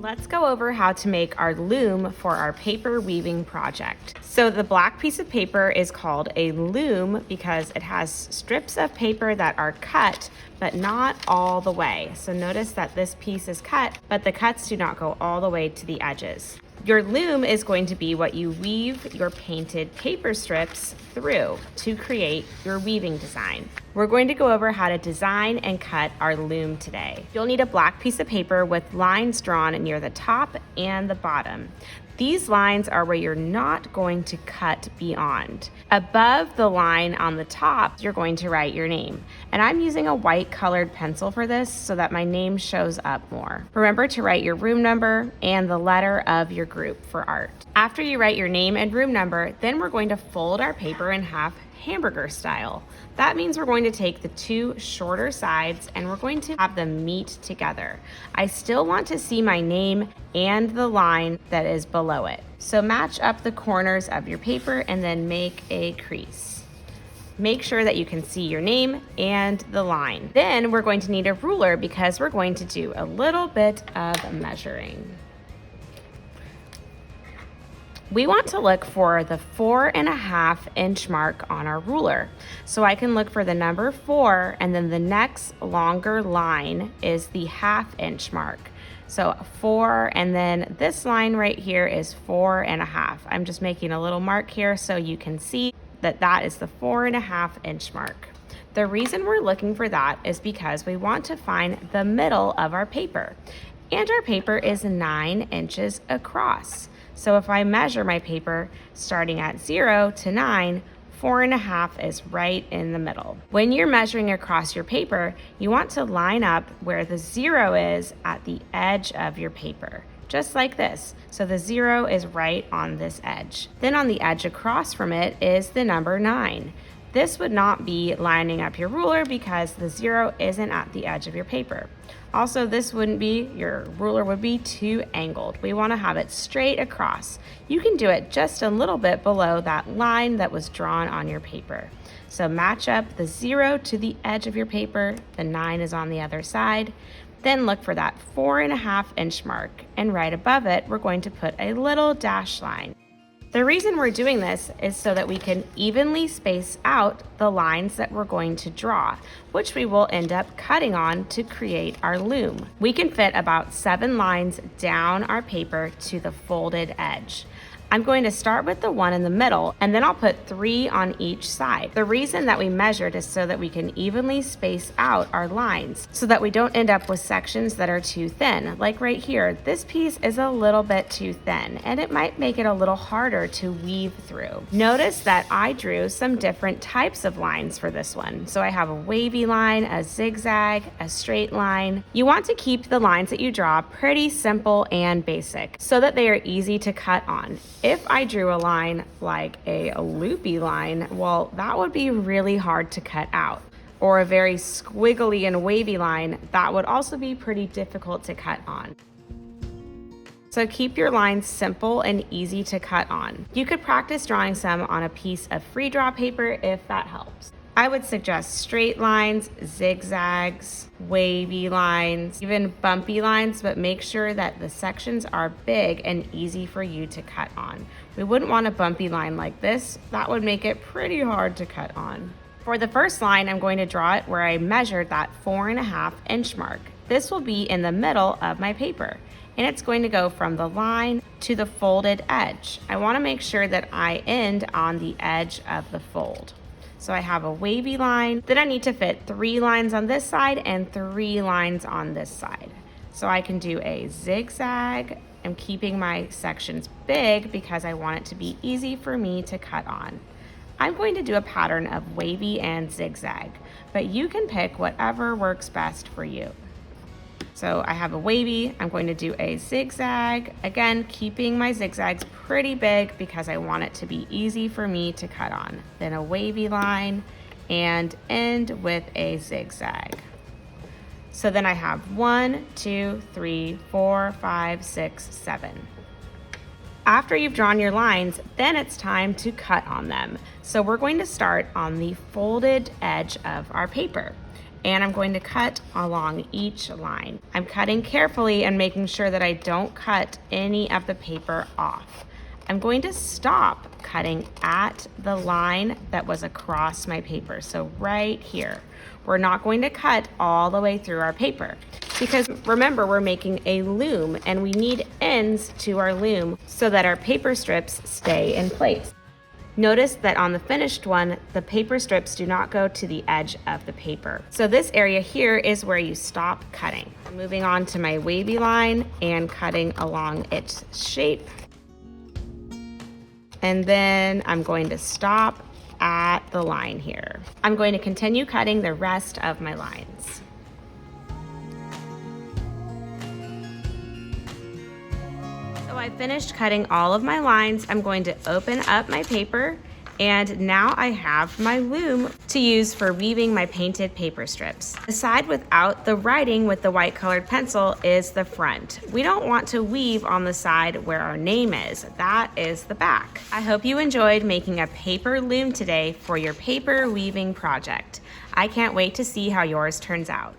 Let's go over how to make our loom for our paper weaving project. So the black piece of paper is called a loom because it has strips of paper that are cut, but not all the way. So notice that this piece is cut, but the cuts do not go all the way to the edges. Your loom is going to be what you weave your painted paper strips through to create your weaving design. We're going to go over how to design and cut our loom today. You'll need a black piece of paper with lines drawn near the top and the bottom. These lines are where you're not going to cut beyond. Above the line on the top, you're going to write your name. And I'm using a white colored pencil for this so that my name shows up more. Remember to write your room number and the letter of your group for art. After you write your name and room number, then we're going to fold our paper in half hamburger style. That means we're going to take the two shorter sides and we're going to have them meet together. I still want to see my name and the line that is below it. So match up the corners of your paper and then make a crease. Make sure that you can see your name and the line. Then we're going to need a ruler because we're going to do a little bit of measuring. We want to look for the 4.5 inch mark on our ruler. So I can look for the number 4 and then the next longer line is the 1/2 inch mark. So 4 and then this line right here is 4.5. I'm just making a little mark here so you can see that that is the 4.5 inch mark. The reason we're looking for that is because we want to find the middle of our paper. And our paper is 9 inches across. So if I measure my paper starting at 0 to 9, 4.5 is right in the middle. When you're measuring across your paper, you want to line up where the 0 is at the edge of your paper, just like this. So the 0 is right on this edge. Then on the edge across from it is the number 9. This would not be lining up your ruler because the 0 isn't at the edge of your paper. Also, this wouldn't be, your ruler would be too angled. We want to have it straight across. You can do it just a little bit below that line that was drawn on your paper. So match up the 0 to the edge of your paper, the 9 is on the other side. Then look for that 4.5 inch mark, and right above it, we're going to put a little dash line. The reason we're doing this is so that we can evenly space out the lines that we're going to draw, which we will end up cutting on to create our loom. We can fit about 7 lines down our paper to the folded edge. I'm going to start with the one in the middle and then I'll put 3 on each side. The reason that we measured is so that we can evenly space out our lines so that we don't end up with sections that are too thin. Like right here, this piece is a little bit too thin and it might make it a little harder to weave through. Notice that I drew some different types of lines for this one. So I have a wavy line, a zigzag, a straight line. You want to keep the lines that you draw pretty simple and basic so that they are easy to cut on. If I drew a line like a loopy line, well, that would be really hard to cut out. Or a very squiggly and wavy line, that would also be pretty difficult to cut on. So keep your lines simple and easy to cut on. You could practice drawing some on a piece of free draw paper if that helps. I would suggest straight lines, zigzags, wavy lines, even bumpy lines, but make sure that the sections are big and easy for you to cut on. We wouldn't want a bumpy line like this. That would make it pretty hard to cut on. For the first line, I'm going to draw it where I measured that 4.5 inch mark. This will be in the middle of my paper, and it's going to go from the line to the folded edge. I want to make sure that I end on the edge of the fold. So I have a wavy line, then I need to fit 3 lines on this side and 3 lines on this side. So I can do a zigzag. I'm keeping my sections big because I want it to be easy for me to cut on. I'm going to do a pattern of wavy and zigzag, but you can pick whatever works best for you. So I have a wavy, I'm going to do a zigzag, again keeping my zigzags pretty big because I want it to be easy for me to cut on. Then a wavy line and end with a zigzag. So then I have 1, 2, 3, 4, 5, 6, 7. After you've drawn your lines, then it's time to cut on them. So we're going to start on the folded edge of our paper. and I'm going to cut along each line. I'm cutting carefully and making sure that I don't cut any of the paper off. I'm going to stop cutting at the line that was across my paper, so right here. We're not going to cut all the way through our paper because remember, we're making a loom and we need ends to our loom so that our paper strips stay in place. Notice that on the finished one, the paper strips do not go to the edge of the paper. So this area here is where you stop cutting. Moving on to my wavy line and cutting along its shape. And then I'm going to stop at the line here. I'm going to continue cutting the rest of my lines. So I finished cutting all of my lines. I'm going to open up my paper, and now I have my loom to use for weaving my painted paper strips. The side without the writing with the white colored pencil is the front. We don't want to weave on the side where our name is. That is the back. I hope you enjoyed making a paper loom today for your paper weaving project. I can't wait to see how yours turns out.